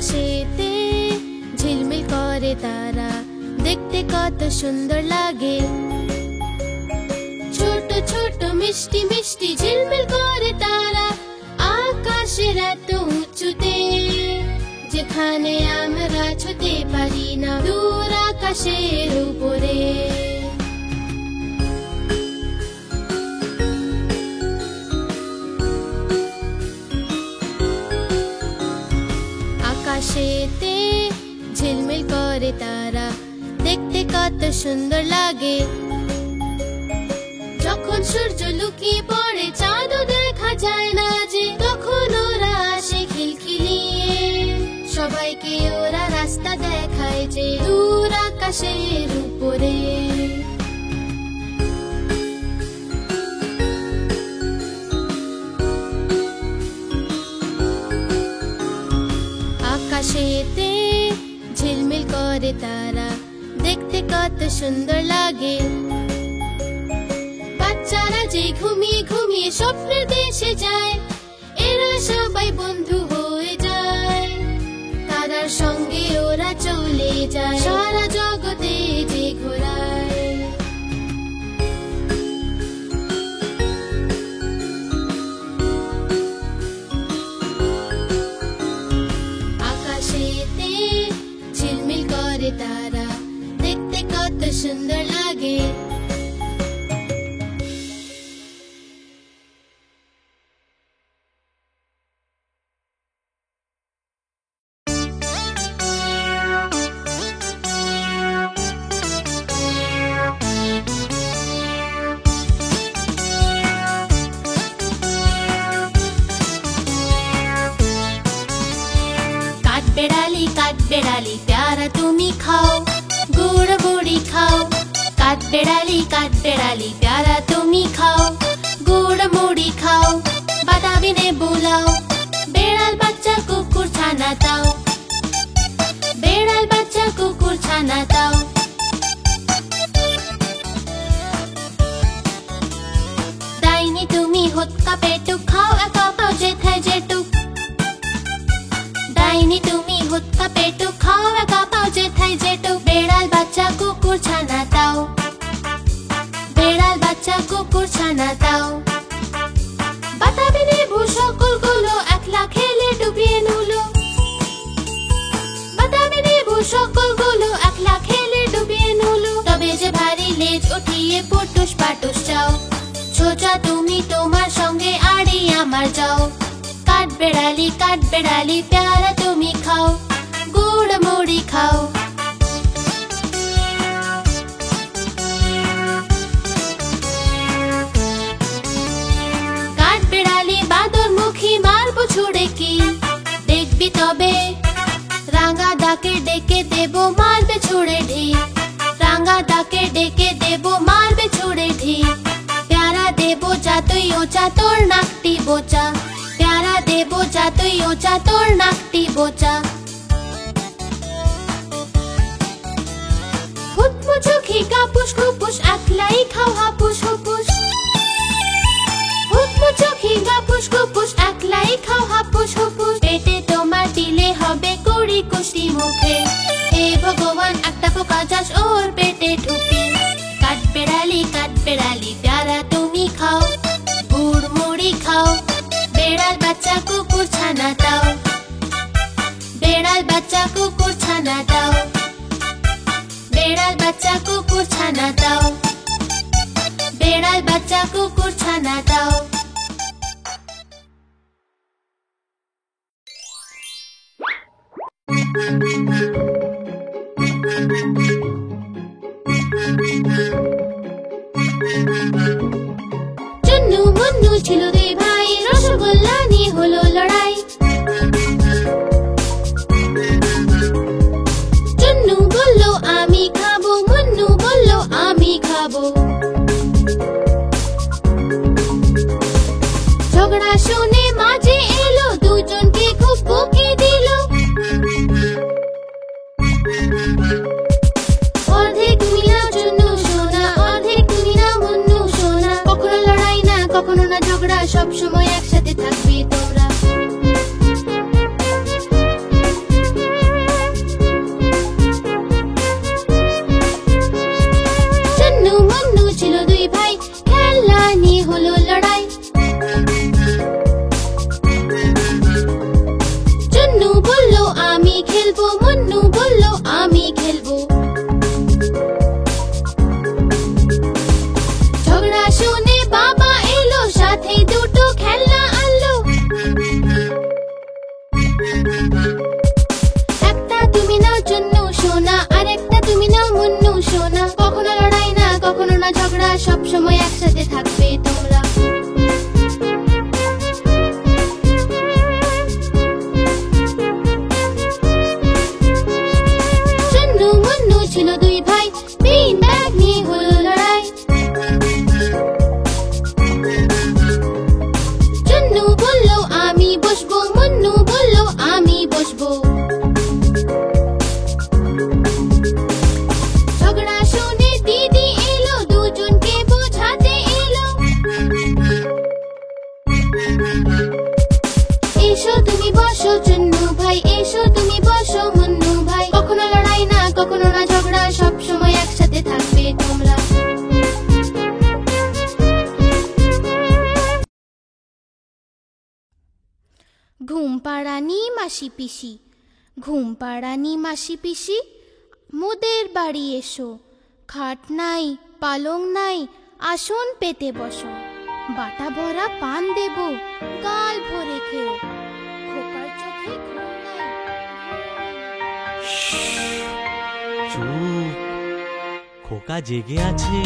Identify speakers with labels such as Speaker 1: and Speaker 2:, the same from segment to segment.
Speaker 1: আকাশেতে ঝিলমিল করে তারা, দেখতে কত সুন্দর লাগে। ছোট ছোট মিষ্টি মিষ্টি ঝিলমিল করে তারা, আকাশের এত উঁচুতে, যেখানে আমরা ছুতে পারি না, দূর আকাশের উপরে। আকাশেতে ঝিলমিল করে তারা, দেখতে কত সুন্দর লাগে। যখন সূর্য লুকিয়ে পড়ে চাঁদও দেখা যায় না যে, তখন ওরা আসে খিলখিলিয়ে, সবাইকে ওরা রাস্তা দেখায় যে, দূর আকাশের উপরে। আকাশেতে ঝিলমিল করে তারা, দেখতে কত সুন্দর লাগে। বাচ্চারা যে ঘুমিয়ে ঘুমিয়ে স্বপ্নের দেশে যায়, এরা সবাই বন্ধু হয়ে যায়, তারার সঙ্গে ওরা চলে যায় সারা জগতে যে ঘোরায়। আকাশেতে ঝিলমিল করে তারা, দেখতে কত সুন্দর লাগে।
Speaker 2: काठबेड़ाली प्यारा तुम्ही खाओ, गुड़ गुड़ी खाओ। काठबेड़ाली प्यारा तुम्ही खाओ, गुड़ मुड़ी खाओ। बादामी ने बुलाओ, बेड़ाल बच्चा कुकुर छाना ताओ, बेड़ाल बच्चा कुकुर छाना ताओ। दाइनी तुम्ही हुक्का पेटुक खाओ, एका पाओ जेठाई जेटुक। दाइनी तुम्ही हुक्का पेटुक खाओ, एका पाओ जेठाई जेटुक। बेड़ाल बच्चा कुकुर छाना ताओ, बेड़ाल बच्चा कुकुर छाना ताओ। বাতাবি নেবু সকলগুলো একলা খেলে ডুবিয়ে নুলো, বাতাবি নেবু সকলগুলো একলা খেলে ডুবিয়ে নুলো। তবে যে ভারী লেজ উঠিয়ে পুটুস পাটুস যাও, ছোচা তুমি তোমার সঙ্গে আড়ি আমার যাও। কাঠবেড়ালি প্যারা তুমি খাও, গুড় মুড়ি খাও। কাঠবেড়ালি বাদর মুখী মারবো ছুড়ে কি, দেখবি তবে রাঙা দাকে ডেকে দেবো মারবে ছুড়ে ঢিল। রাঙা দাকে ডেকে দেবো মারবে ছুড়ে ঢিল। প্যারা দেবো যতই ওচা তোর নাকটি বোচা, প্যারা দেবো যতই ওচা তোর নাকটি বোচা। হুতমুচুখি কাপুস খুপুস একলাই খাও হাপুস হুপুস। হুতমুচুখি কাপুস খুপুস একলাই খাও হাপুস হুপুস। পেটে তোমার দিলে হবে কুড়ি কুষ্টি মুখে, হে ভগবান একটা পোকা যাস ওর পেটে ঢুকে। কাঠবেড়ালি প্যারা তুমি খাও, গুড় মুড়ি খাও। বেড়াল বাচ্চা কুকুর ছানা দাও, বেড়াল বাচ্চা কুকুর ছানা দাও। বেড়াল বাচ্চা কুকুর ছানা দাও, বেড়াল বাচ্চা কুকুর ছানা দাও।
Speaker 1: চুন্নু মুন্নু ছিল দুই ভাই, রসগোল্লা নিয়ে হলো লড়াই। চুন্নু বলল আমি খাবো, মুন্নু বলল আমি খাবো। ঝগড়া শুনে মাঝে এলো, দুজনকে খুব বকে দিল। অর্ধেক তুমি না চুন্নু সোনা, অর্ধেক তুমি না মুন্নু সোনা। কখনো লড়াই না কখনো না ঝগড়া, সব সময় একসাথে থাকবে তোমরা। ঘুম পাড়ানি মাসি পিসি, ঘুম পাড়ানি মাসি পিসি, মোদের বাড়ি এসো। খাট নাই পালং নাই, আসন পেতে বসো। বাটা ভরা পান দেব, গাল ভরে খেও। খোকার চোখে ঘুম নাই।
Speaker 3: চুপ, খোকা জেগে আছে,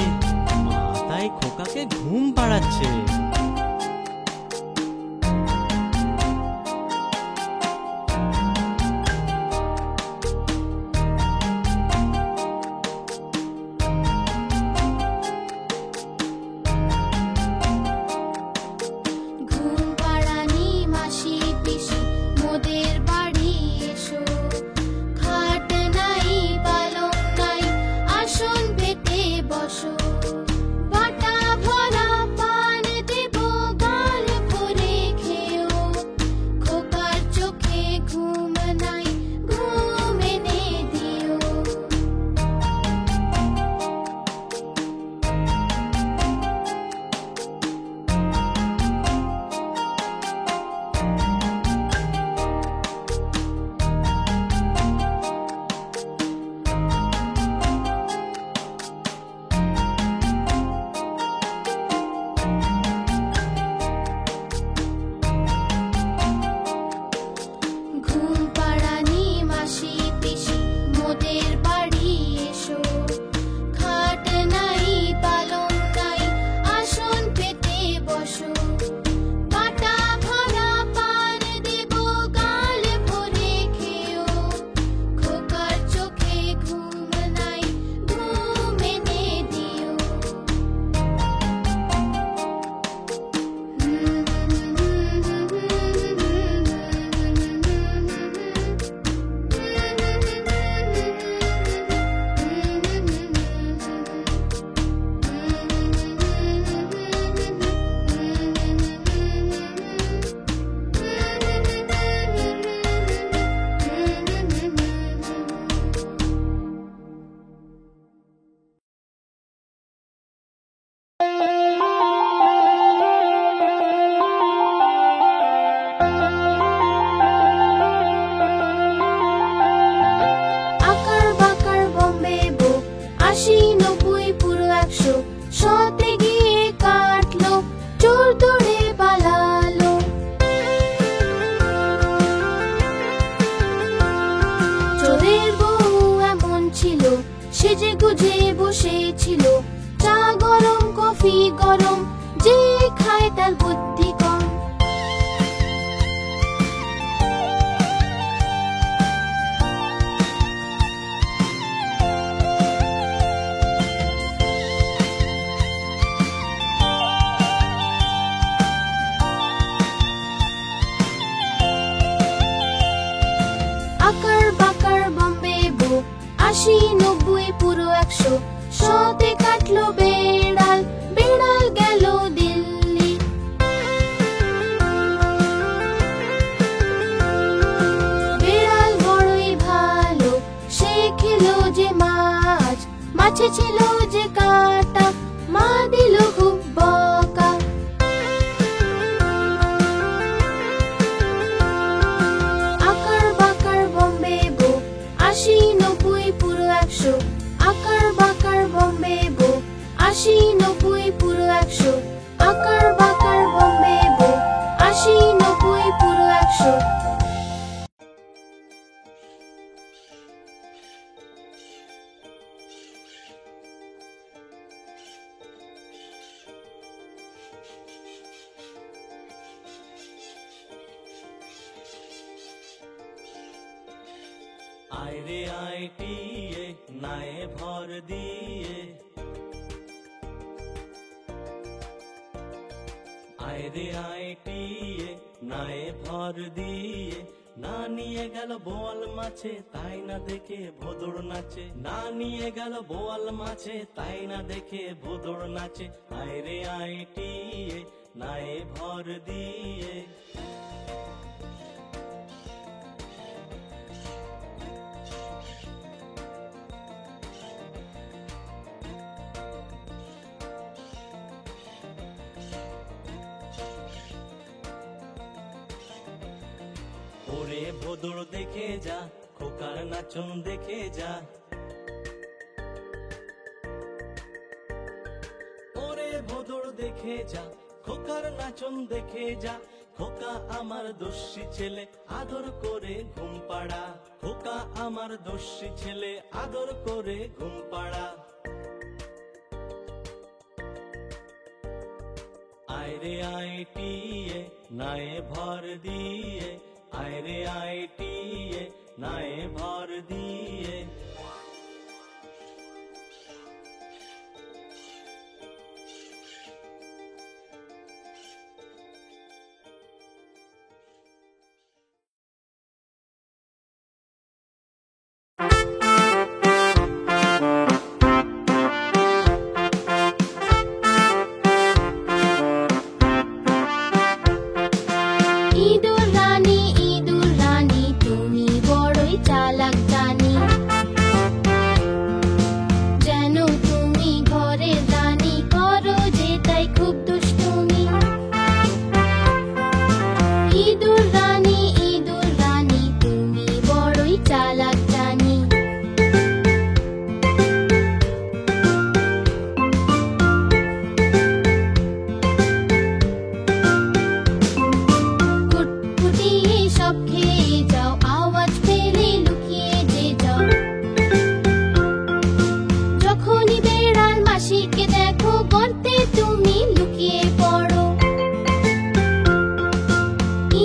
Speaker 3: মা তাই খোকাকে ঘুম পাড়াচ্ছে।
Speaker 1: ঘুম পাড়ানি মাসি পিসি, মোদের বাড়ি এসো। খাট নাই পালং নাই, আসন পেতে বসো। বাটা ভরা পান দেব, গাল ভরে খেও। খোকার চোখে ঘুম নাই, ঘুম এনে দিও। ঘুম পাড়ানি মাসি পিসি, মোদের বাড়ি এসো। খাট নাই পালং নাই, আসন পেতে বসো। বাটা ভরা পান দেব, গাল ভরে খেও। খোকার চোখে ঘুম নাই, ঘুম এনে দিও। আকার বাকার বম্বে বুক, ৮০, ৯০, পুরো ১০০। শতে গিয়ে কাটলো, চোর দৌড়ে পালালো। চোরের বউ এমন ছিল, সেজে গুজে বসেছিল। চা গরম কফি গরম, যে খায় তার বুদ্ধি কম। আকার বাকার বম্বে বুক, ৮০, ৯০, পুরো ১০০। শতে কাটলো বেড়াল, বেড়াল গেল দিল্লি। বেড়াল বড়ই ভালো, সে খেলো যে মাছ। মাছে ছিল যে কাঁটা, মা দিল খুব বকা। আকার বাকার বম্বে বুক, ৮০, ৯০, পুরো ১০০। আকার বাকার বম্বে বুক, ৮০, ৯০, পুরো ১০০। আকার বাকার বম্বে বুক, ৮০, ৯০, পুরো ১০০।
Speaker 3: আয় রে আয় টিয়ে, নায়ে ভর দিয়ে। আয় রে আয় টিয়ে, নায়ে ভর দিয়ে। না নিয়ে গেল বোয়াল মাছে, তাই না দেখে ভোদর নাচে। না নিয়ে গেল বোয়াল মাছে, তাই না দেখে ভোদর নাচে। আয় রে আয় টিয়ে, নায়ে ভর দিয়ে। ভোদর দেখে যা, খোকার নাচন দেখে যা। ওরে ভোদর দেখে যা, খোকার নাচন দেখে যা। খোকা আমার দস্যি ছেলে, আদর করে ঘুম পাড়া। খোকা আমার দস্যি ছেলে, আদর করে ঘুম পাড়া। আয়রে আইটিয়ে নায়ে ভর দিয়ে, আয়রে আইটিয়ে নায়ে ভর দিয়ে।
Speaker 1: ইঁদুর রানী তুমি বড়ই চালাক জানি, যেন তুমি ঘরের রানী, করো যে তাই খুব দুষ্টুমি। ইঁদুর রানী তুমি বড়ই চালাক জানি। কুটকুটিয়ে সব খেয়ে যাও, আওয়াজ পেলে লুকিয়ে যে যাও। যখনই বেড়াল মাসিকে দেখো, গর্তে তুমি লুকিয়ে পড়ো।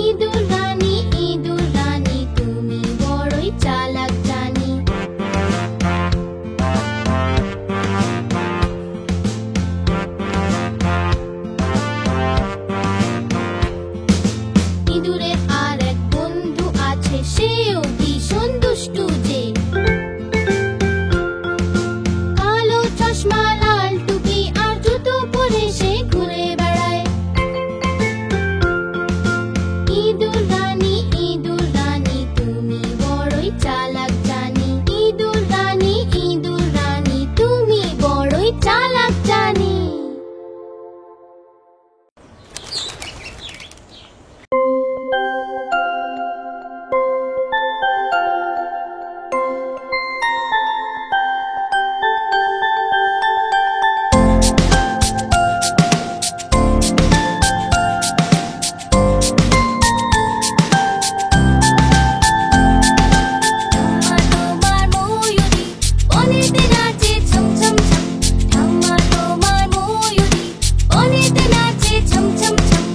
Speaker 1: ইঁদুর রানী তুমি বড়ই চালাক জানি। ইঁদুরের আর এক বন্ধু আছে, সেও ভীষণ দুষ্টু যে। কালো চশমা, লাল টুপি আর জুতো পরে সে ঘুরে বেড়ায়। ইঁদুর রানী তুমি বড়ই চালাক জানি। ইঁদুর রানী তুমি বড়ই চালাক জানি। তোমার ময়ূরী বনেতে নাচে ছম ছম ছম। ঠাম্মা তোমার ময়ূরী বনেতে নাচে ছম ছম ছম।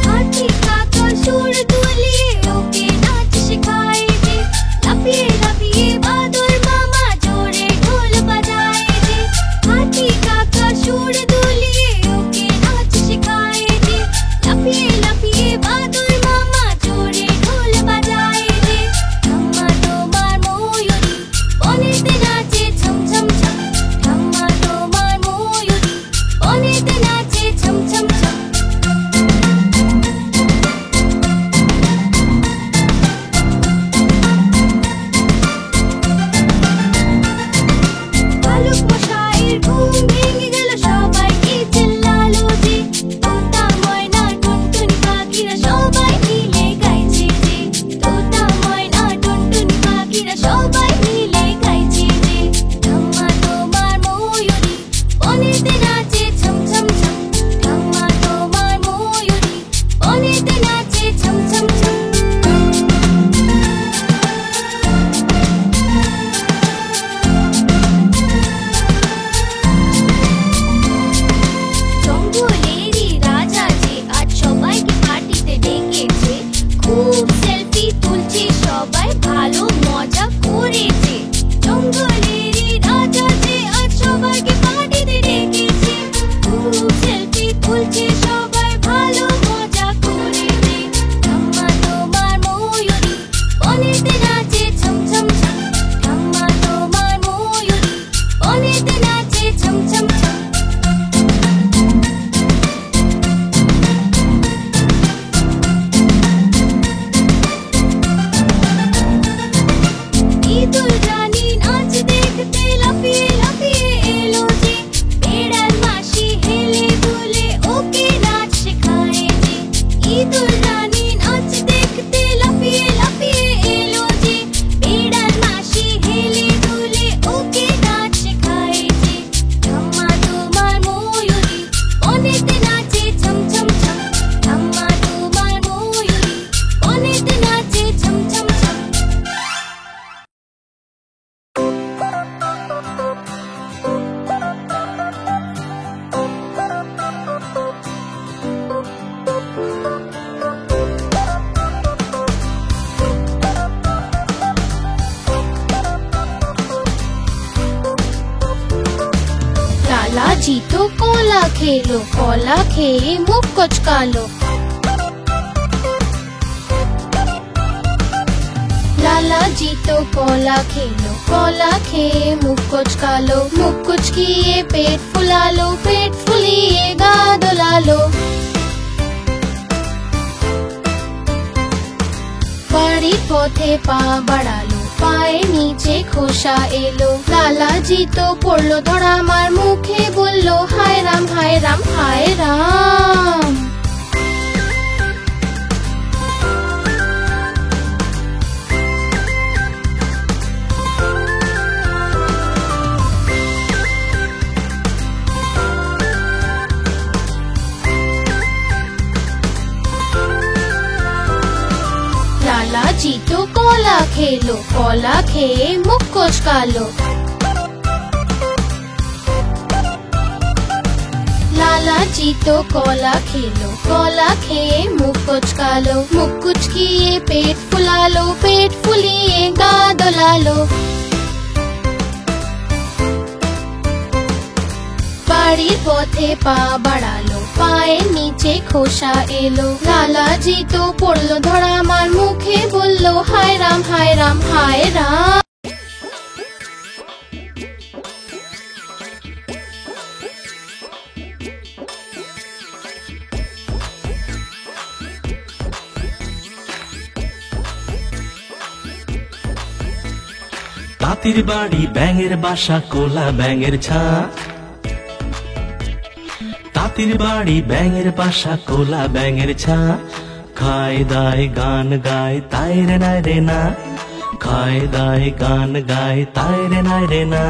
Speaker 1: হাতি কাকা সুর তুলিয়ে ওকে নাচ শেখায় যে। লাফিয়ে লাফিয়ে বাদর মামা জোরে ঢোল বাজায় যে। হাতি কাকা সুর তুলিয়ে ওকে নাচ শেখায় যে। লাফিয়ে লাফিয়ে বাদর মামা জোরে ঢোল বাজায় যে। ঠাম্মা তোমার ময়ূরী বনেতে নাচে ছম ছম ছম। ঠাম্মা তোমার ময়ূরী বনেতে নাচে ছম ছম ছম। ভালুক মশাইয়ের ঘুম ভেঙে গেল, সবাই কি চিল্লালো যে। তোতা ময়না টুনটুনি পাখিরা সবাই মিলে গাইছে যে। তোতা ময়না টুনটুনি পাখিরা সবাই মিলে গাইছে যে। ঠাম্মা তোমার ময়ূরী বনেতে নাচে ছম ছম ছম। ঠাম্মা তোমার ময়ূরী বনেতে নাচে ছম ছম ছম। জঙ্গলেরই রাজা যে আজ সবাইকে পার্টিতে ডেকেছে। খুব সেলফি তুলছে সবাই, ভালো মজা করেছে। জঙ্গলেরই রাজা যে আজ সবাইকে পার্টিতে ডেকেছে। খুব সেলফি তুলছে সবাই, ভালো মজা করেছে। ঠাম্মা তোমার ময়ূরী বনেতে নাচে ছম ছম ছম। ঠাম্মা তোমার ময়ূরী বনেতে নাচে ছম ছম ছম। ইঁদুর রানী নাচ দেখতে লাফিয়ে লাফিয়ে খেলো, কলা খেয়ে মুখ কোচকালো। লালাজি তো কলা খেলো, কলা খেয়ে মুখ কোচকালো। মুখ কুচকিয়ে পেট ফুলালো, পেট ফুলিয়ে গা দোলালো। বাড়ির পথে পা বাড়ালো, পায়ের নিচে খোসা এলো। লালাজি তো পড়লো ধরা, মার মুখে বললো হায় রাম হায় রাম হায় রাম। লালাজি তো কলা খেলো, কলা খেয়ে মুখ কোচকালো। লালাজি তো কলা খেলো, কলা খেয়ে মুখ কোচকালো। মুখ কুচকিয়ে পেট ফুলালো, পেট ফুলিয়ে গা দোলালো। বাড়ির পথে পা বাড়ালো, পায়ের নিচে খোসা এলো। লালাজি তো পড়লো ধরা, মার মুখে বললো হায় রাম হায় রাম হায় রাম।
Speaker 3: তাঁতির বাড়ি ব্যাঙের বাসা, কোলা ব্যাঙের ছা। তাঁতির বাড়ি ব্যাঙের বাসা, কোলা ব্যাঙের ছা। খায় দায় গান গায় তাই রে নাই রে না, খায় দায় গান গায় তাই রে নাই রে না।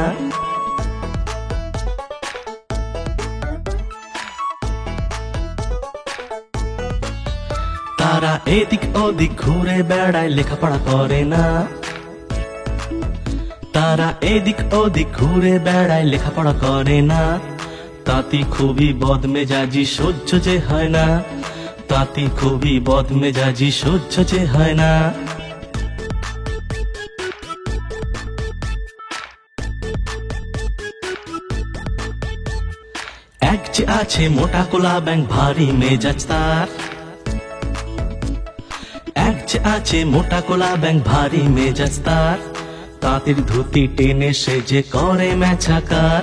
Speaker 3: তারা এদিক ওদিক ঘুরে বেড়ায়, লেখাপড়া করে না। তারা এদিক ওদিক ঘুরে বেড়ায়, লেখাপড়া করে না। তাঁতি খুবই বদমেজাজি, সহ্য যে হয় না। তাঁতি খুবই বদমেজাজি, সহ্য যে হয় না। এক যে আছে মোটা কোলা ব্যাঙ, ভারী মেজাজ তার। এক যে আছে মোটা কোলা ব্যাঙ, ভারী মেজাজ তার। তাঁতির ধুতি টেনে সে যে করে মেছাকার,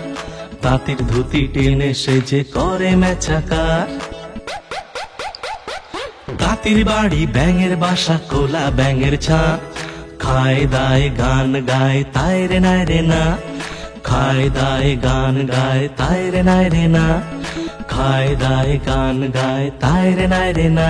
Speaker 3: তাঁতির ধুতি টেনে সে যে করে মেছাকার। তাঁতির বাড়ি ব্যাঙের বাসা, কোলা ব্যাঙের ছা। খায় দায় গান গায় তাই রে নাই রে না, খায় দায় গান গায় তাই রে নাই রে না, খায় দায় গান গায় তাই রে নাই রে না।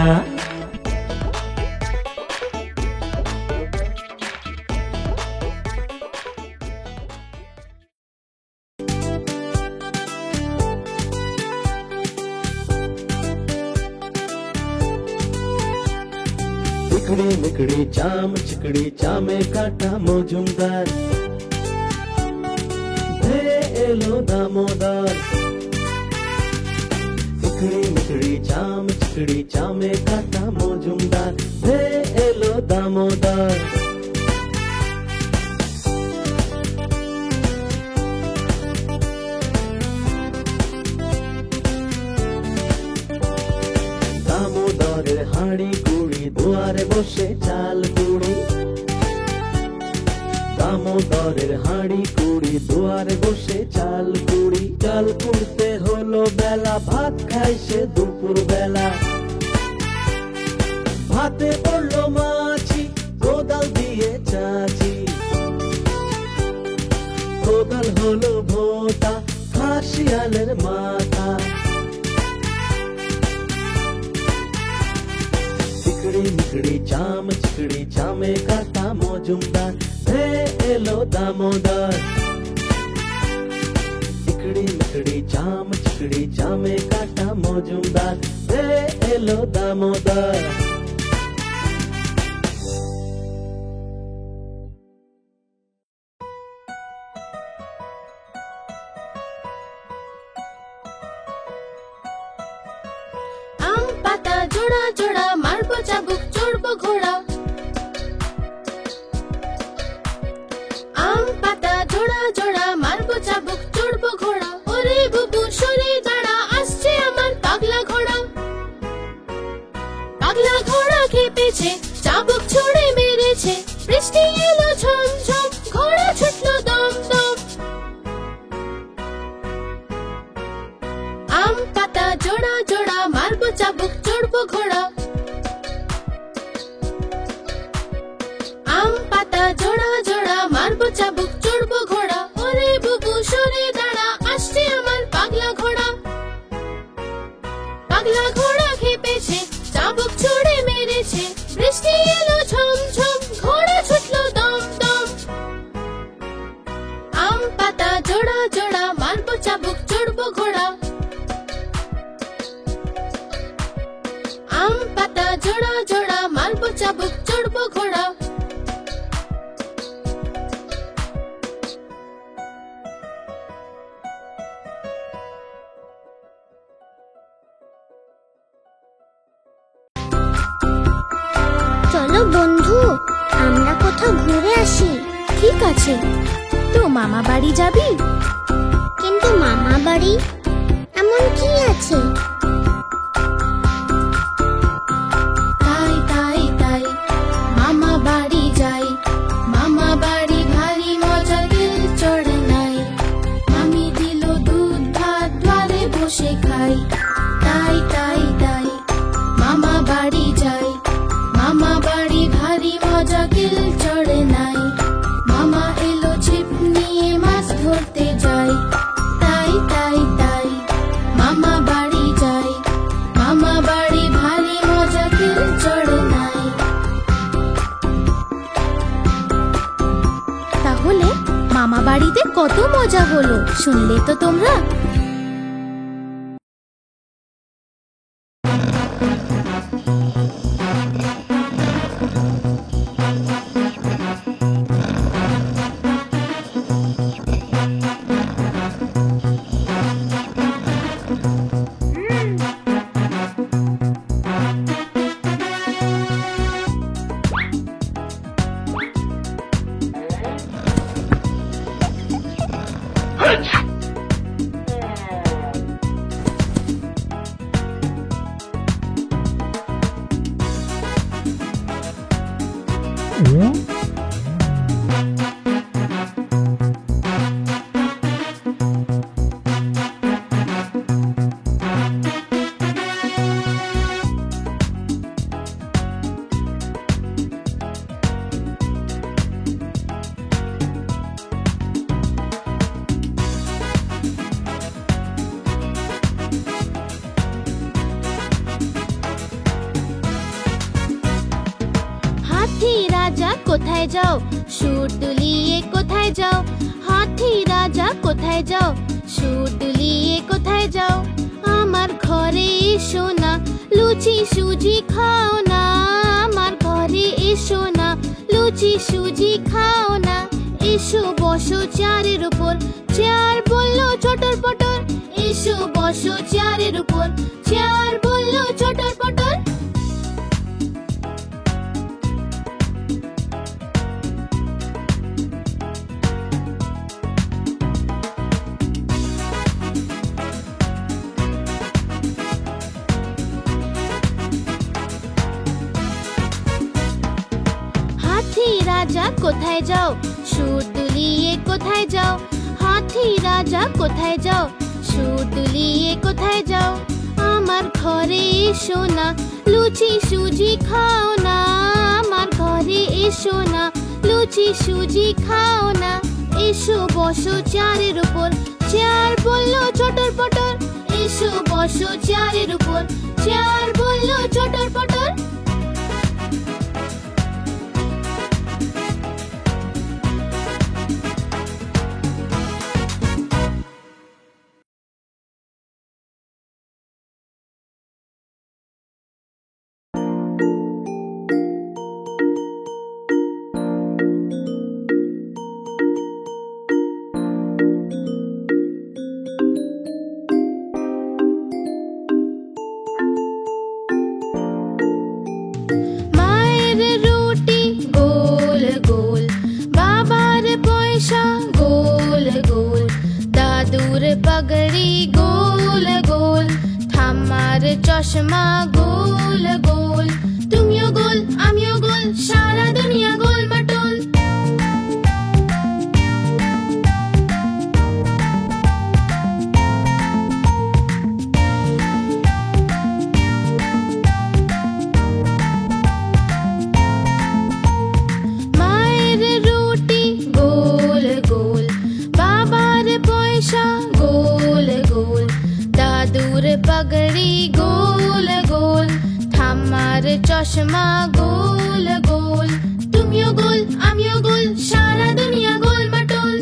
Speaker 3: चिकड़ी मिकड़ी चाम, चिकड़ी चामे काटा मौजूमदार। हे एलो दामोदर। चिकड़ी मिकड़ी चाम, चिकड़ी चामे काटा मौजूमदार। हे एलो दामोदर। দামোদরের হাঁড়ি কুড়ি, দুয়ারে বসে চাল কুড়ি। দামোদরের হাঁড়ি কুড়ি, দুয়ারে বসে চাল কুড়ি। চাল কুড়তে হলো বেলা, ভাত খাই সে দুপুর বেলা। ভাতে পড়লো মাছি, কোদাল দিয়ে চাচি। কোদাল হলো ভোঁতা, খাসিয়ালের মাথা। चिकड़ी मिकड़ी चाम, चिकड़ी चामे काटा मौजूमदार। हे एलो दामोदर। चिकड़ी मिकड़ी चाम, चिकड़ी चामे काटा मौजूमदार। हे एलो दामोदर।
Speaker 1: আম পাতা জোড়া জোড়া, মারবো চাবুক চড়বো ঘোড়া। আম পাতা জোড়া জোড়া, মারবো চাবুক চড়বো ঘোড়া। ওরে বুবু সরে দাঁড়া, আসছে এলো ঝমঝম, ঘোড়া ছুটলো দমদম। আম পাতা জোড়া জোড়া, মারবো চাবুক, চড়বো ঘোড়া। আম পাতা জোড়া জোড়া, মারবো চাবুক, চড়বো ঘোড়া। ওরে বুবু সরে দাঁড়া, আসছে আমার পাগলা ঘোড়া। পাগলা ঘোড়া খেপেছে, চাবুক ছুড়ে মেরেছে। বৃষ্টি এলো ঝমঝম, ঘোড়া ছুটলো দমদম। আম পাতা জোড়া জোড়া, মারবো চাবুক, চড়বো ঘোড়া। আম পাতা জোড়া জোড়া, মারবো চাবুক, চড়বো ঘোড়া।
Speaker 2: চলো বন্ধু, আমরা কোথাও ঘুরে আসি।
Speaker 1: ঠিক আছে, তো মামা বাড়ি যাবি?
Speaker 2: কিন্তু মামা বাড়ি এমন কি আছে?
Speaker 1: তাই তাই তাই মামা বাড়ি যাই। মামা বাড়ি ভারী মজা, দিল চড়ে নাই। মামি দিল দুধ ভাত, দ্বারে বসে খাই। তাই তাই তাই মামা বাড়ি যাই। মামা বাড়ি ভারী মজা, দিল চড়ে নাই। মামা এলো ছিপ নিয়ে, মাছ ধরতে যাই। তাই তাই তাই মামা বাড়ি যাই। মামা বাড়ি ভারী মজা, দিল চড়ে নাই। তাহলে মামা বাড়িতে কত মজা হলো, শুনলে তো তোমরা? হাতি রাজা কোথায় যাও, সুর দুলিয়ে কোথায় যাও? হাতি রাজা কোথায় যাও, সুর দুলিয়ে কোথায় যাও? আমার ঘরে এসো না, লুচি সুজি খাও না। আমার ঘরে এসো না, লুচি সুজি খাও না। এসো বসো চেয়ারের উপর, চেয়ার বললো চটর পটর। এসো বসো চেয়ারের উপর, চেয়ার বললো চটর পটর। হাতি রাজা কোথায় যাও, সুর দুলিয়ে কোথায় যাও? হাতি রাজা কোথায় যাও, সুর দুলিয়ে কোথায় যাও? আমার ঘরে এসো না, লুচি সুজি খাও না। আমার ঘরে এসো না, লুচি সুজি খাও না। এসো বসো চেয়ারের উপর, চেয়ার বললো চটর পটর। এসো বসো চেয়ারের উপর, চেয়ার বললো চটর পটর। চশমা গোল গোল, তুমিও গোল আমিও গোল, সারা দুনিয়া গোল মাটোল। চশমা গোল গোল, তুমিও গোল আমিও গোল, সারা দুনিয়া গোল মাটোল।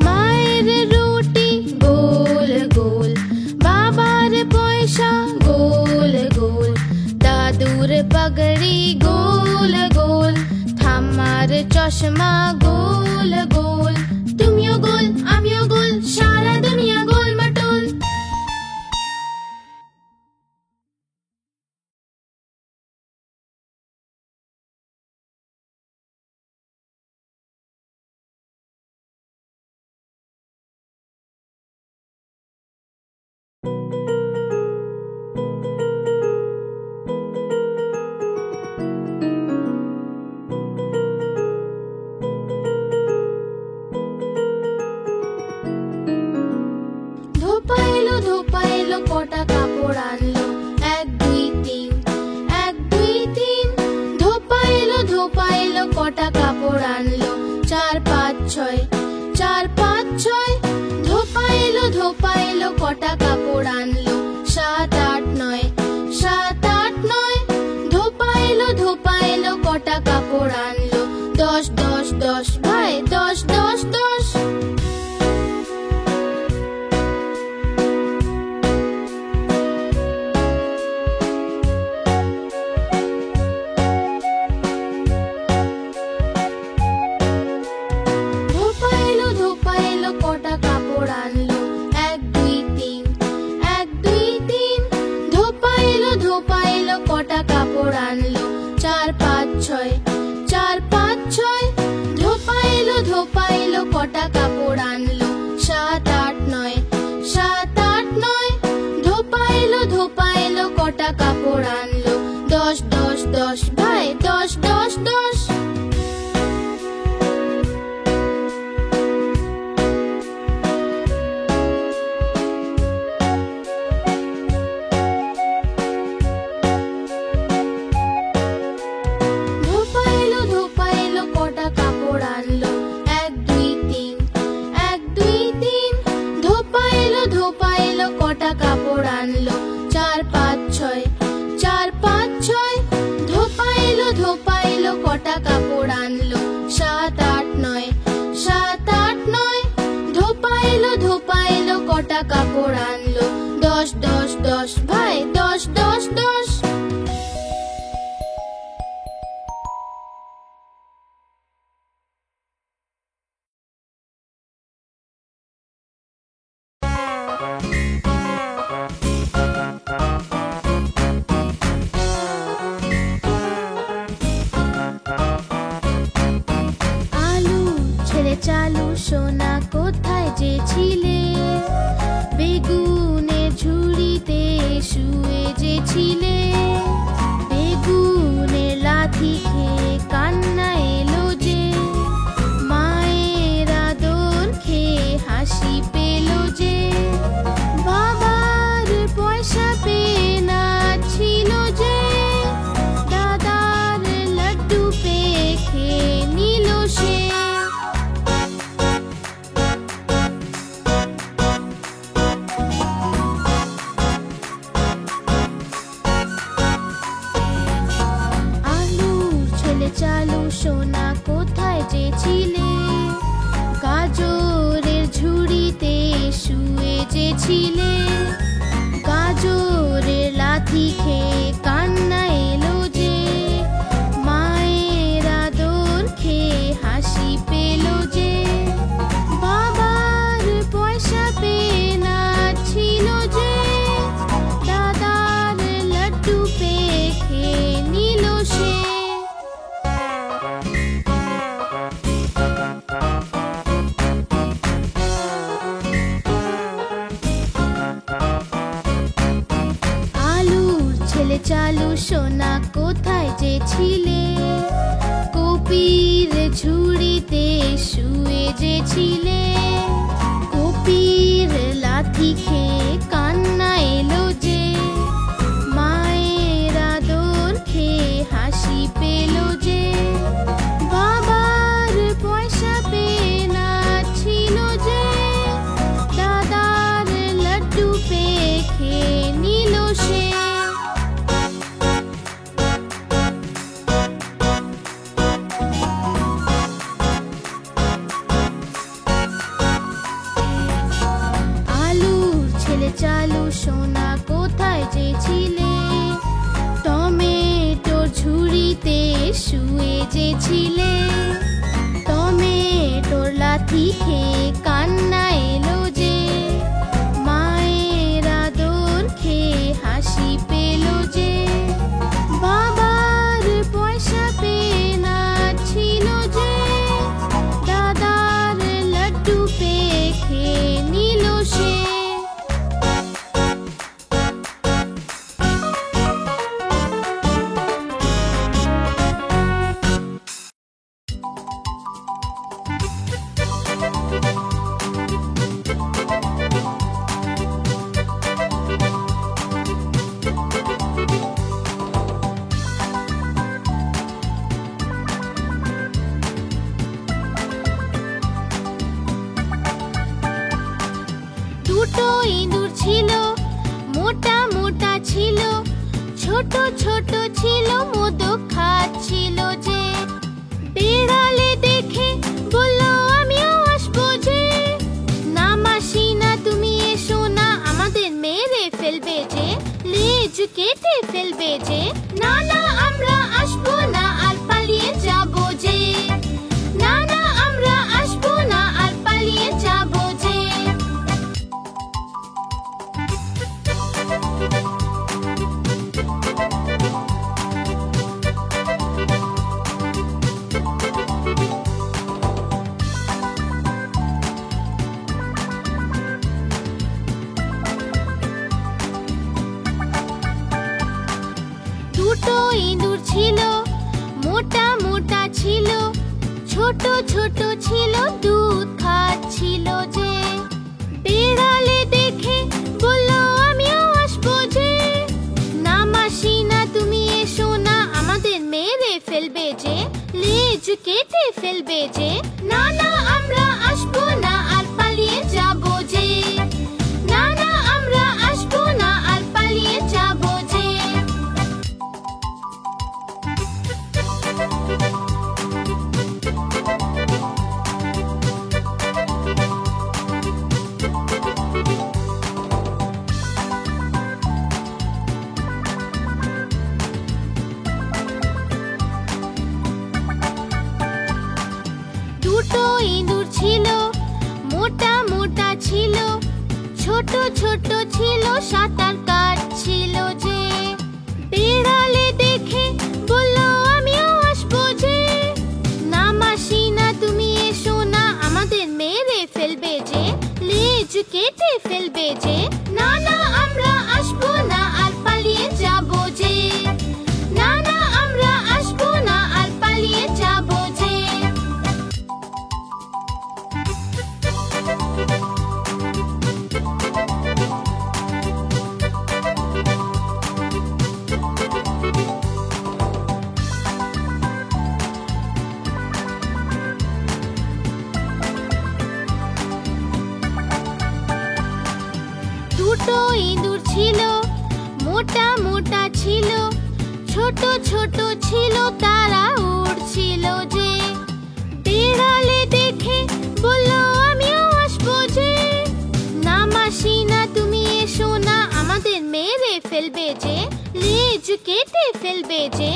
Speaker 1: মায়ের রুটি গোল গোল, বাবার পয়সা গোল গোল, দাদুর পাগড়ি গোল গোল, ঠাম্মার চশমা গোল গোল, তুমিও গোল আমিও গোল, সারা দুনিয়া গোল মাটোল। ধোপা এলো ধোপা এলো, কটা কাপড় আনলো, 1 2 3, 1 2 3। ধোপা এলো ধোপা এলো, কটা কাপড় আনলো, 4 5 6, 4 5 6। ধোপা এলো কটা কাপড় আনলো, 7 8 9, 7 8 9। ধোপা এলো কটা কাপড় আনলো, 10 10 10, ভাই 10 10 10। ধোপা এলো কটা কাপড় আনলো, 1 2 3, 1 2 3। ধোপা এলো কটা কাপড় আনলো, 4 5 6, 4 5 6। ধোপা এলো কটা কাপড় আনলো, 7 8 9, 7 8 9। ধোপা এলো কটা কাপড় আনলো, 10 10 10, ভাই 10 10 10। ধোপা এলো কটা কাপড় আনলো, 1 2 3, 1 2 3। ধোপা এলো কটা কাপড় আনলো, 4 5 6, 4 5 6। ধোপা এলো কটা কাপড় আনলো, 7 8 9, 7 8 9। ধোপা এলো কটা কাপড় আনলো, 10 10 10, ভাই 10 10 10। আলু ছেড়ে চালু সোনা কোথায় যে ছিলে, বেগুনের ঝুড়িতে শুয়ে যে ছিলে, বেগুনের লাথি খেয়ে কান্না এলো যে, মায়ের আদর খেয়ে হাসি পেল যে, বাবার পয়সা পেয়ে নাচছিল যে, দাদার লাড্ডু পেয়ে খেয়ে নিল সে। আলুর ছেলে চালু সোনা কোথায় যে ছিলে, গাজরের ঝুড়িতে শুয়ে যে ছিলে, গাজরের লাথি খেয়ে কান্না এলো যে, মায়ের আদর খেয়ে হাসি পেল যে, বাবার পয়সা পেয়ে নাচছিল যে, দাদার লাড্ডু পেয়ে খেয়ে নিল সে। আলুর ছেলে চালু সোনা কোথায় যে ছিলে, কপির ঝুড়িতে শুয়ে যে ছিলে, কপির লাথি খেয়ে কান্না এলো যে, মায়ের আদর খেয়ে হাসি পেল সোনা কোথায় যে ছিলে? টমেটোর ঝুড়িতে শুয়ে যে ছিলে। টমেটোর লাথি খেয়ে কান্না এলো যে, মায়ের আদর খেয়ে হাসি পেল যে। বাবার পয়সা পেয়ে নাচছিল যে, দাদার লাড্ডু পেয়ে খেয়ে নিল সে। দুটো ইঁদুর ছিল, মোটা মোটা ছিল, ছোট ছোট ছিল, মোদক খাচ্ছিল যে। বেড়ালে দেখে বলল আমিও আসবো যে। না মাসি না তুমি এসো না, আমাদের মেরে ফেলবে যে, লেজ কেটে ফেলবে যে। না না আমরা আসবো না, আর পালিয়ে যাবো যে। না না আমরা আসবো না, আর পালিয়ে যাবো যে। দুটো ইঁদুর ছিল, মোটা মোটা ছিল, ছোট ছোট ছিল, দুধ খাচ্ছিল যে। বেড়ালে দেখে বলল আমিও আসবো যে। না মাসি না তুমি এসো না, আমাদের মেরে ফেলবে যে, লেজ কেটে ফেলবে যে। না না আমরা আসবো না, আর পালিয়ে যাবো যে। না না আমরা আসবো না, আর পালিয়ে যাবো যে। দুটো ইঁদুর ছিল, মোটা মোটা ছিল, ছোট ছোট ছিল, সাঁতার কাটছিল যে। বেড়ালে দেখে বলল আমিও আসবো যে। না মাসি না তুমি এসো না, আমাদের মেরে ফেলবে যে, লেজ কেটে ফেলবে যে। না না আমরা আসবো না, আর পালিয়ে যাবো যে। না না আমরা আসবো না, আর পালিয়ে যাবো যে। দুটো ইঁদুর ছিল, মোটা মোটা ছিল, ছোট ছোট ছিল, তারা উড়ছিল যে। বেড়ালে দেখে বলল আমিও আসবো যে। না মাসি না তুমি এসো না, আমাদের মেরে ফেলবে যে, লেজ কেটে ফেলবে যে।